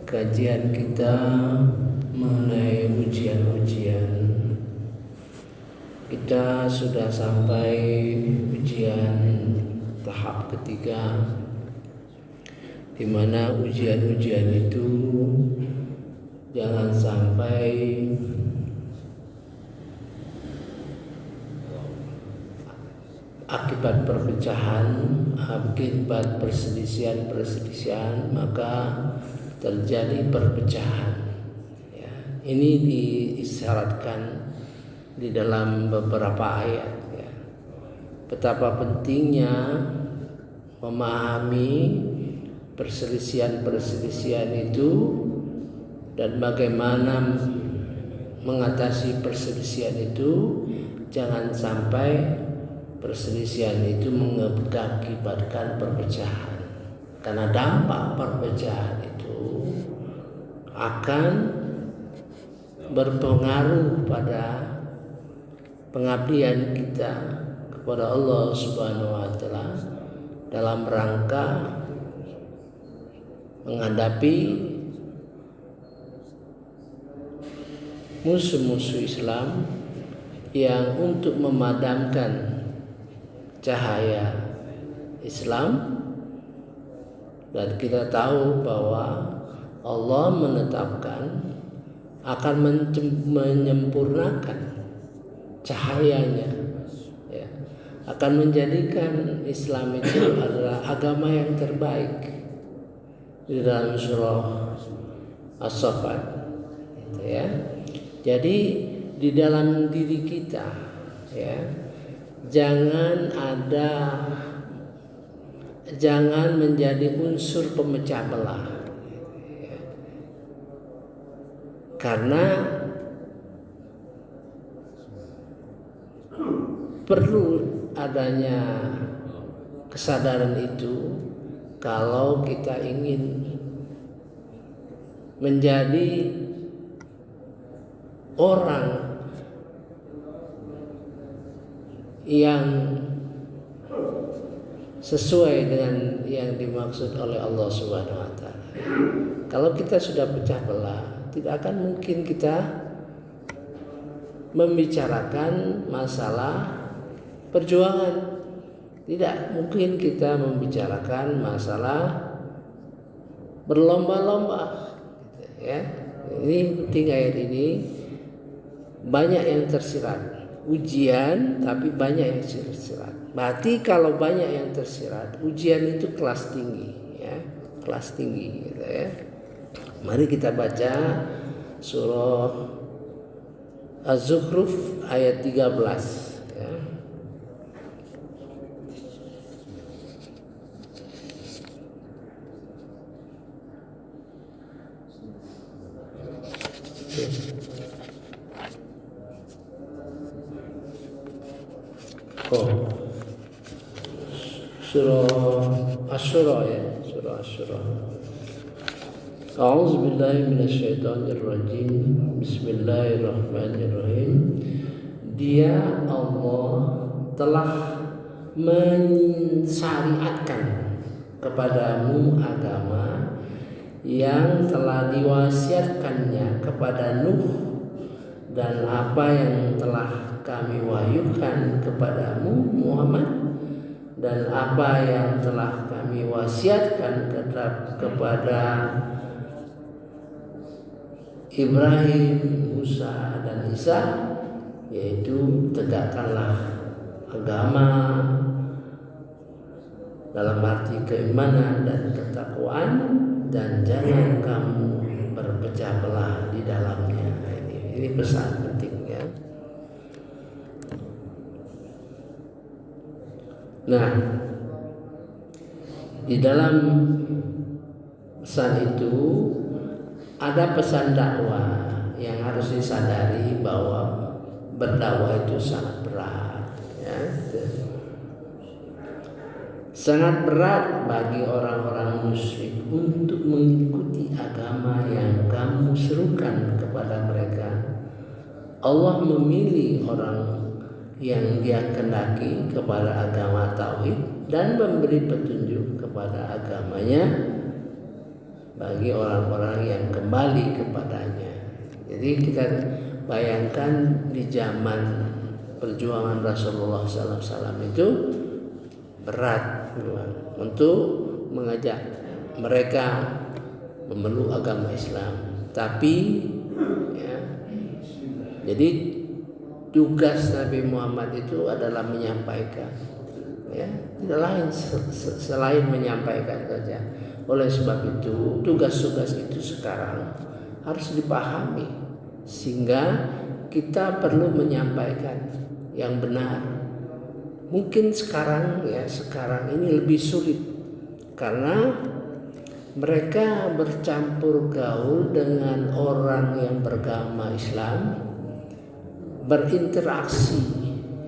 kajian kita mengenai ujian-ujian. Kita sudah sampai ujian tahap ketiga, di mana ujian-ujian itu jangan sampai akibat perpecahan, akibat perselisihan, maka terjadi perpecahan. Ya, ini diisyaratkan di dalam beberapa ayat. Ya. Betapa pentingnya memahami perselisihan itu dan bagaimana mengatasi perselisihan itu. Jangan sampai perselisihan itu mengakibatkan perpecahan, karena dampak perpecahan itu akan berpengaruh pada pengabdian kita kepada Allah Subhanahu wa taala dalam rangka menghadapi musuh-musuh Islam yang untuk memadamkan cahaya Islam. Dan kita tahu bahwa Allah menetapkan akan menyempurnakan cahayanya, ya, akan menjadikan Islam itu adalah agama yang terbaik. Di dalam surah As-Saffat, gitu ya. Jadi di dalam diri kita, ya, jangan menjadi unsur pemecah belah, ya. Karena perlu adanya kesadaran itu kalau kita ingin menjadi orang yang sesuai dengan yang dimaksud oleh Allah Subhanahu wa taala. Kalau kita sudah pecah belah, tidak akan mungkin kita membicarakan masalah perjuangan. Tidak mungkin kita membicarakan masalah berlomba-lomba, ya. Ini penting ayat ini. Banyak yang tersirat ujian, tapi banyak yang tersirat. Berarti kalau banyak yang tersirat, ujian itu kelas tinggi, ya, kelas tinggi, gitu ya. Mari kita baca surah Az-Zukhruf ayat 13, ya. Surah Asy-Syura, ya, surah Asy-Syura. A'udzu billahi minasyaitonir rajim. Bismillahirrahmanirrahim. Dia Allah telah mensyariatkan kepadamu agama yang telah diwasiatkannya kepada Nuh, dan apa yang telah kami wahyukan kepadamu Muhammad, dan apa yang telah kami wasiatkan kepada Ibrahim, Musa, dan Isa, yaitu tegakkanlah agama dalam arti keimanan dan ketakwaan, dan jangan kamu berpecah belah di dalamnya. Ini pesan penting, ya. Nah, di dalam pesan itu ada pesan dakwah yang harus disadari bahwa berdakwah itu sangat berat, ya. Sangat berat bagi orang-orang musyrik untuk mengikuti agama yang kamu serukan kepada mereka. Allah memilih orang yang Dia kehendaki kepada agama tauhid dan memberi petunjuk kepada agamanya bagi orang-orang yang kembali kepadanya. Jadi kita bayangkan di zaman perjuangan Rasulullah SAW itu berat untuk mengajak mereka memeluk agama Islam. Tapi ya, jadi tugas Nabi Muhammad itu adalah menyampaikan, ya, tidak lain selain menyampaikan saja. Oleh sebab itu tugas-tugas itu sekarang harus dipahami, sehingga kita perlu menyampaikan yang benar. Mungkin sekarang ini lebih sulit karena mereka bercampur gaul dengan orang yang beragama Islam, berinteraksi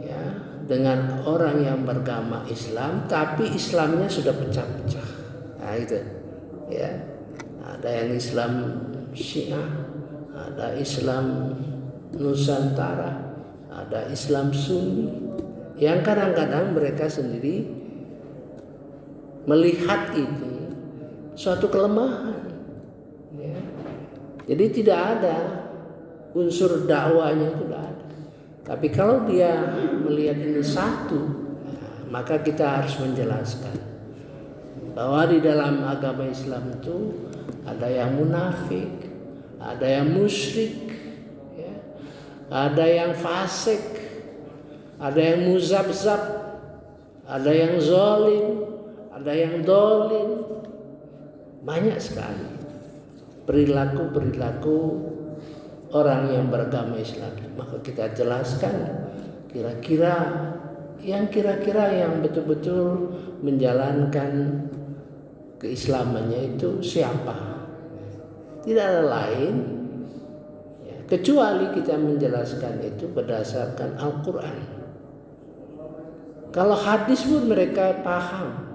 ya dengan orang yang beragama Islam, tapi Islamnya sudah pecah-pecah. Nah itu ya, ada yang Islam Syiah, ada Islam Nusantara, ada Islam Sunni, yang kadang-kadang mereka sendiri melihat ini suatu kelemahan ya. Jadi tidak ada unsur dakwanya, tidak ada. Tapi kalau dia melihat ini satu, maka kita harus menjelaskan bahwa di dalam agama Islam itu ada yang munafik, ada yang musyrik ya, ada yang fasik, ada yang muzabzab, ada yang zalim, ada yang dolim. Banyak sekali perilaku-perilaku orang yang beragama Islam. Maka kita jelaskan kira-kira yang betul-betul menjalankan keislamannya itu siapa. Tidak ada lain ya, kecuali kita menjelaskan itu berdasarkan Al-Quran. Kalau hadis pun mereka paham.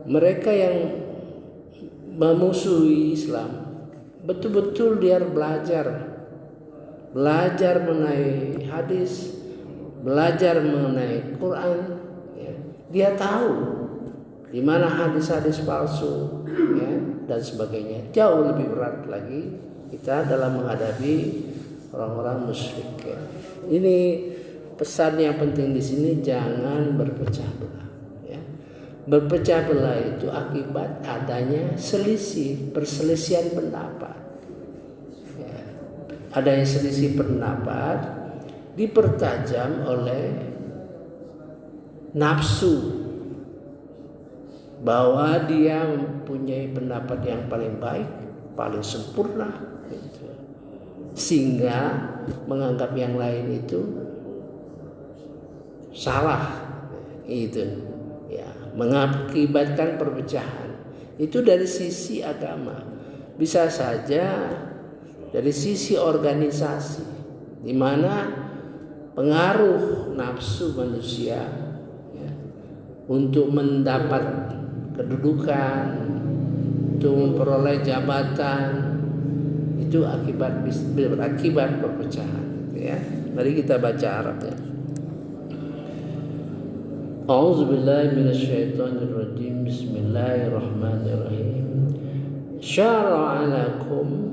Mereka yang memusuhi Islam betul-betul dia belajar mengenai hadis, belajar mengenai Quran ya. Dia tahu di mana hadis-hadis palsu ya, dan sebagainya. Jauh lebih berat lagi kita dalam menghadapi orang-orang musyrik ya. Ini pesan yang penting di sini, jangan berpecah belah. Berpecah belah itu akibat adanya perselisihan pendapat. Ya. Adanya selisih pendapat dipertajam oleh nafsu bahwa dia mempunyai pendapat yang paling baik, paling sempurna, gitu. Sehingga menganggap yang lain itu salah, itu. Mengakibatkan perpecahan itu dari sisi agama, bisa saja dari sisi organisasi, di mana pengaruh nafsu manusia ya, untuk mendapat kedudukan, untuk memperoleh jabatan, itu berakibat perpecahan ya. Mari kita baca Arabnya. A'udzubillahi minasyaitonirrajim. Bismillahirrahmanirrahim. Syara'a lakum,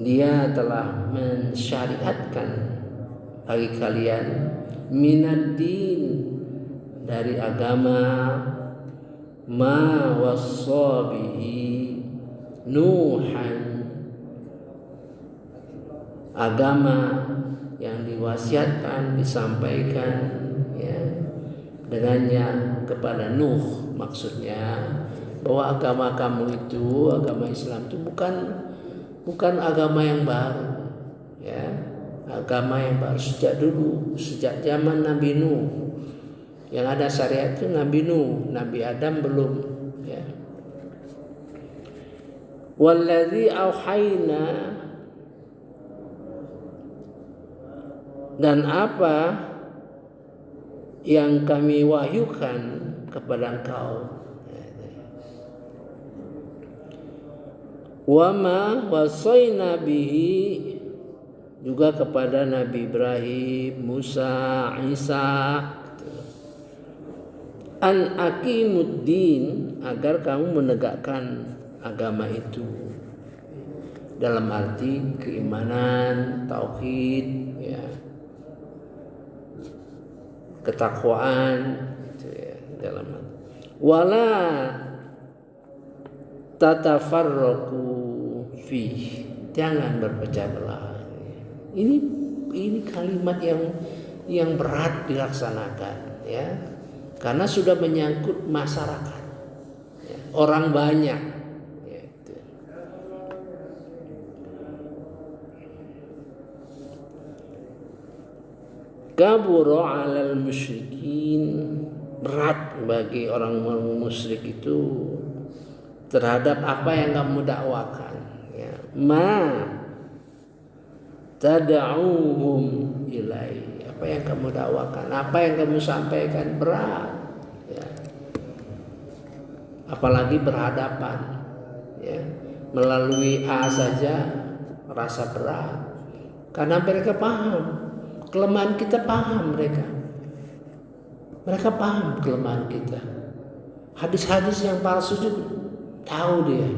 dia telah mensyariatkan bagi kalian minad-din, dari agama, ma wassa bihi Nuhan, agama yang diwasiatkan, disampaikan ya dengannya kepada Nuh. Maksudnya bahwa agama kamu itu, agama Islam itu bukan agama yang baru ya, agama yang baru sejak dulu, sejak zaman Nabi Nuh. Yang ada syariat itu Nabi Nuh, Nabi Adam belum ya. Walladzi auhayna, dan apa yang kami wahyukan kepada engkau, wa ma wasaina bihi, juga kepada Nabi Ibrahim, Musa, Isa, an aqimuddin, agar kamu menegakkan agama itu dalam arti keimanan, tauhid, ya, ketakwaan, itu ya, dalam arti. Wala tatafarraqu fi, jangan berpecah belah. Ini kalimat yang berat dilaksanakan, ya, karena sudah menyangkut masyarakat, ya, orang banyak, ya, itu. Kabura 'alal musyrikin, berat bagi orang musyrik itu terhadap apa yang kamu dakwakan, ya. Ma tad'uhum ilai, apa yang kamu dakwakan, apa yang kamu sampaikan berat, ya. Apalagi berhadapan, ya, melalui A saja rasa berat, karena mereka paham kelemahan kita, paham mereka paham kelemahan kita. Hadis-hadis yang palsu juga tahu dia,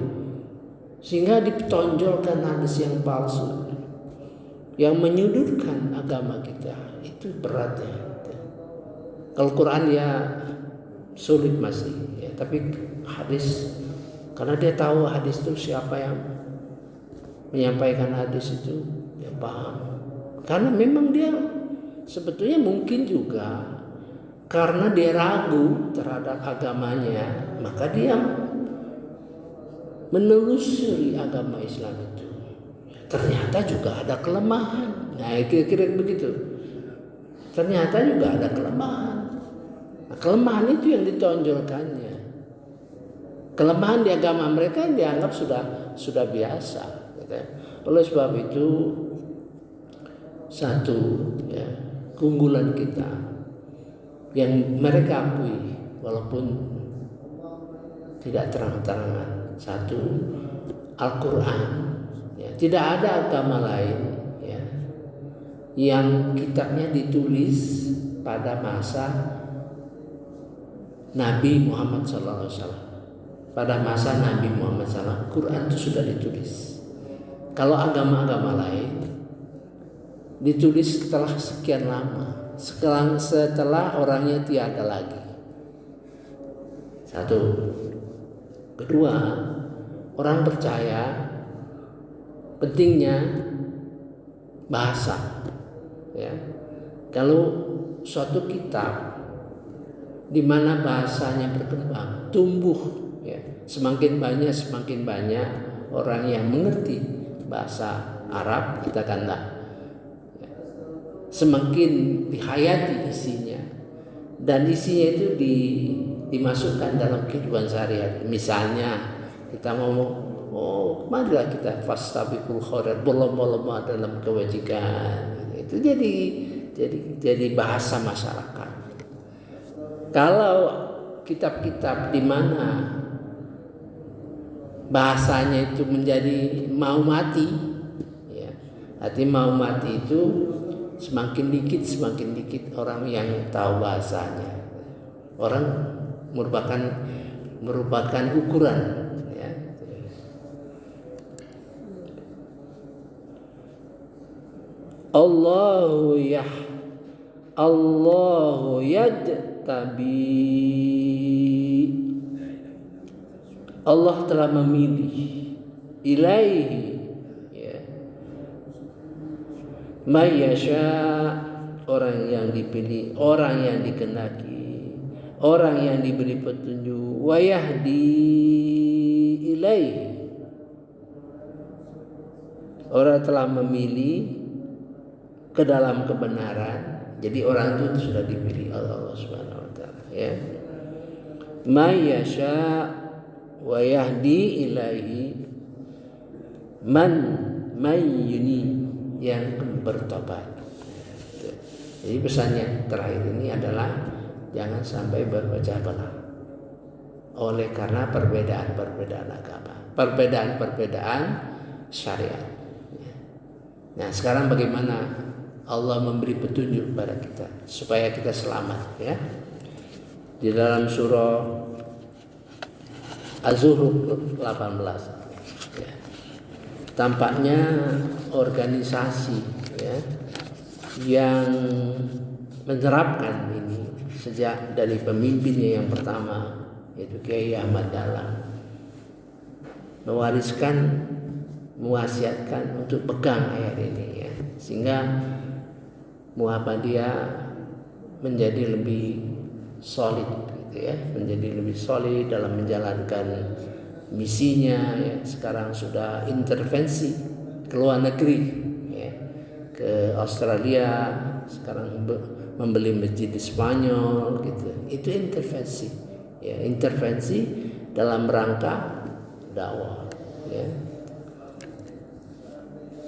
sehingga ditonjolkan hadis yang palsu yang menyudutkan agama kita. Itu beratnya. Kalau Quran ya sulit masih, ya, tapi hadis, karena dia tahu hadis itu siapa yang menyampaikan hadis itu, dia paham. Karena memang dia sebetulnya mungkin juga karena dia ragu terhadap agamanya, maka dia menelusuri agama Islam itu. Ternyata juga ada kelemahan. Nah, kira-kira begitu. Ternyata juga ada kelemahan. Nah, kelemahan itu yang ditonjolkannya. Kelemahan di agama mereka yang dianggap sudah biasa. Gitu. Oleh sebab itu, satu, ya, keunggulan kita yang mereka akui walaupun tidak terang-terangan, satu, Al-Quran, ya, tidak ada agama lain, ya, yang kitabnya ditulis pada masa Nabi Muhammad SAW. Pada masa Nabi Muhammad SAW, Quran itu sudah ditulis. Kalau agama-agama lain ditulis setelah sekian lama, setelah orangnya tiada lagi. Satu. Kedua, orang percaya pentingnya bahasa, ya. Kalau suatu kitab di mana bahasanya berkembang, tumbuh, ya, semakin banyak orang yang mengerti bahasa Arab, katakanlah, semakin dihayati isinya, dan isinya itu dimasukkan dalam kehidupan sehari-hari. Misalnya kita ngomong, marilah kita fastabiqul khairat, berlomba-lomba dalam kebajikan. Itu jadi bahasa masyarakat. Kalau kitab-kitab di mana bahasanya itu menjadi mau mati, ya, arti mau mati itu semakin dikit orang yang tahu bahasanya. Orang merupakan ukuran, ya. Allahu yajtabi, Allah telah memilih, ilaihi, ya, may yasha, orang yang dipilih, orang yang dikehendaki, orang yang diberi petunjuk, wa yahdi ilaihi, orang telah memilih ke dalam kebenaran. Jadi orang itu sudah dipilih oleh Allah Subhanahu wa taala, ya. May yasha wa yahdi ilaihi man yuni, yang bertobat. Jadi pesannya terakhir ini adalah jangan sampai berpecah belah oleh karena perbedaan agama, perbedaan syariat. Nah, sekarang bagaimana Allah memberi petunjuk kepada kita supaya kita selamat, ya. Di dalam surah Az-Zukhruf 18. Ya. Tampaknya organisasi ya yang menerapkan ini sejak dari pemimpinnya yang pertama, yaitu Kiai Ahmad Dahlan, mewasiatkan untuk pegang ayat ini ya, sehingga Muhammadiyah menjadi lebih solid gitu ya, menjadi lebih solid dalam menjalankan misinya ya. Sekarang sudah intervensi ke luar negeri ya, ke Australia, sekarang membeli masjid di Spanyol gitu. Itu intervensi ya, intervensi dalam rangka dakwah ya.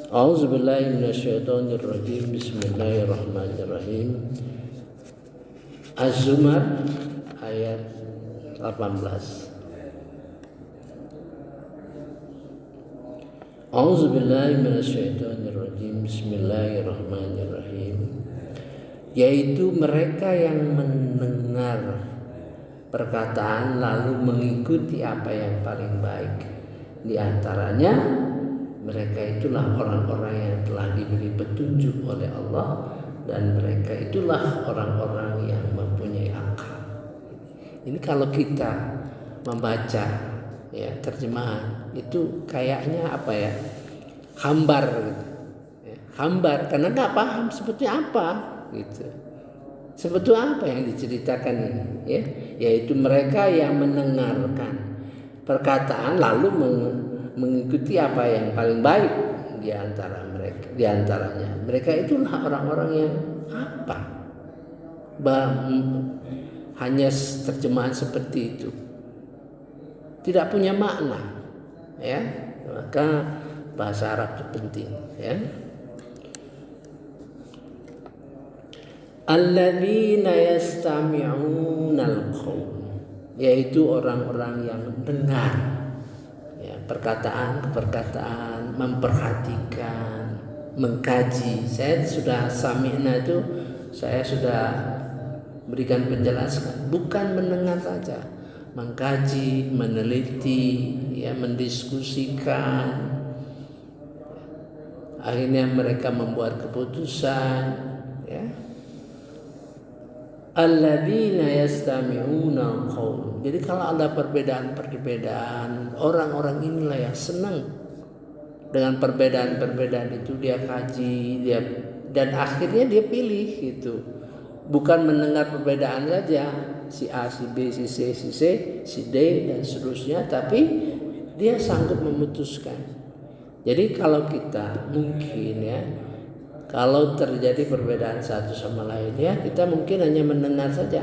A'udzubillahi minasyaitonirrajim. Bismillahirrahmanirrahim. Az-Zumar ayat 18. A'udzubillahi minasyaitonirrajim. Bismillahirrahmanirrahim. Yaitu mereka yang mendengar perkataan lalu mengikuti apa yang paling baik. Di antaranya mereka itulah orang-orang yang telah diberi petunjuk oleh Allah, dan mereka itulah orang-orang yang mempunyai akal. Ini kalau kita membaca ya terjemahan itu kayaknya apa ya, hambar gitu. Ya, hambar karena nggak paham sebetulnya apa gitu. Sebetulnya apa yang diceritakan ini ya, yaitu mereka yang mendengarkan perkataan lalu mengikuti apa yang paling baik di antara mereka, di antaranya mereka itulah orang-orang yang apa, hanya terjemahan seperti itu tidak punya makna ya. Maka bahasa Arab itu penting ya. Alladzina yastami'unal qaul, yaitu orang-orang yang mendengar ya, perkataan, memperhatikan, mengkaji. Saya sudah sami'na itu saya sudah berikan penjelasan, bukan mendengar saja, mengkaji, meneliti, ya, mendiskusikan. Akhirnya mereka membuat keputusan, ya. Alladzina yastami'una qaul. Jadi kalau ada perbedaan-perbedaan, orang-orang inilah yang senang dengan perbedaan-perbedaan itu, dia kaji, dia dan akhirnya dia pilih gitu. Bukan mendengar perbedaan saja, si A, si B, si C, si C, si D dan seterusnya, tapi dia sanggup memutuskan. Jadi kalau kita mungkin ya, kalau terjadi perbedaan satu sama lain ya, kita mungkin hanya mendengar saja.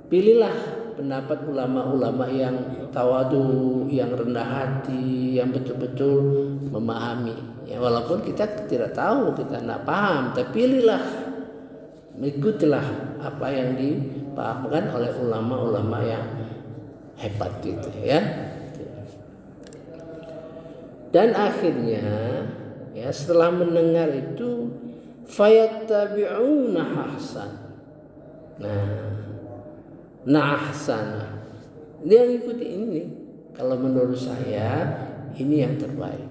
Pilihlah pendapat ulama-ulama yang tawadu, yang rendah hati, yang betul-betul memahami. Ya, walaupun kita tidak tahu, kita tidak paham, tapi pilihlah, ikutilah apa yang dipahamkan oleh ulama-ulama yang hebat itu ya. Dan akhirnya ya, setelah mendengar itu fayattabi'una ahsan. Nah ahsana, dia ngikuti ini. Kalau menurut saya ini yang terbaik.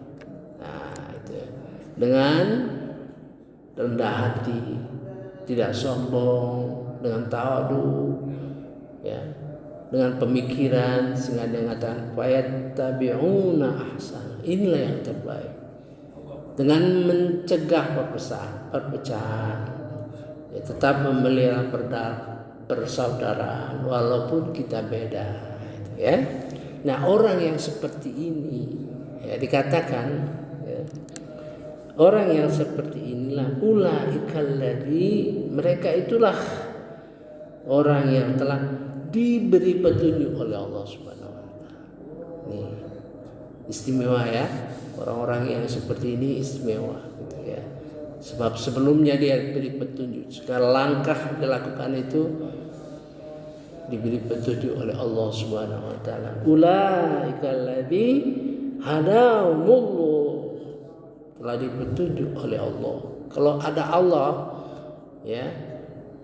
Nah itu dengan rendah hati, tidak sombong, dengan tawadu, ya, dengan pemikiran, sehingga dia mengatakan fayattabi'una ahsana. Inilah yang terbaik. Dengan mencegah perpecahan, ya, tetap memelihara persaudaraan walaupun kita beda, ya. Nah orang yang seperti ini ya, dikatakan ya, orang yang seperti inilah ulaikal ladzi, mereka itulah orang yang telah diberi petunjuk oleh Allah Subhanahu wa taala. Nih istimewa ya, orang-orang yang seperti ini istimewa gitu ya. Sebab sebelumnya dia diberi petunjuk, sekarang langkah dilakukan itu diberi petunjuk oleh Allah Subhanahu wa taala. Ulaikal ladzi hadahumullah, telah dipetunjuk oleh Allah. Kalau ada Allah ya,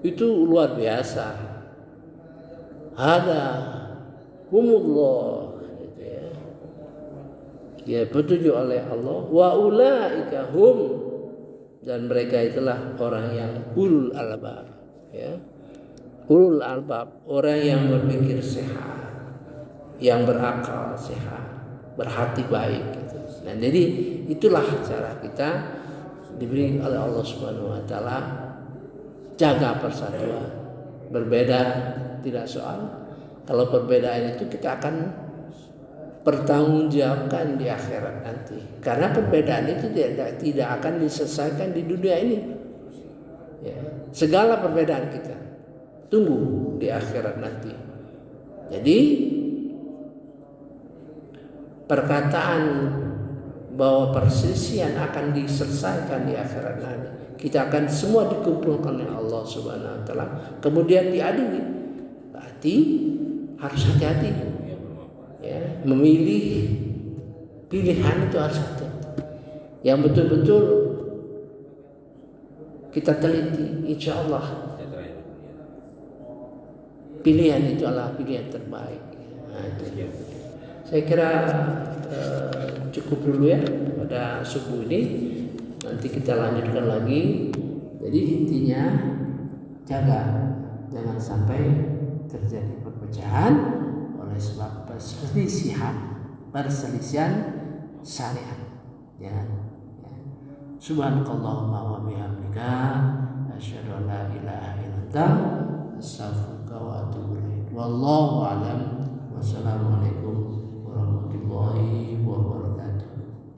itu luar biasa. Hadahumullah gitu ya petunjuk oleh Allah, wa ulaika hum, dan mereka itulah orang yang ulul albab, ya. Ulul albab, orang yang berpikir sehat, yang berakal sehat, berhati baik gitu. Nah, jadi itulah cara kita diberi oleh Allah Subhanahu wa taala, jaga persatuan. Berbeda tidak soal. Kalau perbedaan itu kita akan pertanggungjawabkan di akhirat nanti. Karena perbedaan itu tidak akan diselesaikan di dunia ini. Ya, segala perbedaan kita tunggu di akhirat nanti. Jadi perkataan bahwa perselisihan akan diselesaikan di akhirat nanti, kita akan semua dikumpulkan oleh Allah Subhanahu wa taala, kemudian diadili. Berarti harus hati-hati. Ya, memilih pilihan itu harus hati-hati. Yang betul-betul kita teliti, insya Allah pilihan itu adalah pilihan terbaik. Nah, itu. Saya kira cukup dulu ya pada subuh ini. Nanti kita lanjutkan lagi. Jadi intinya jaga, jangan sampai terjadi perpecahan oleh sebab perselisihan syariat. Ya. Subhanakallahumma wa bihamdika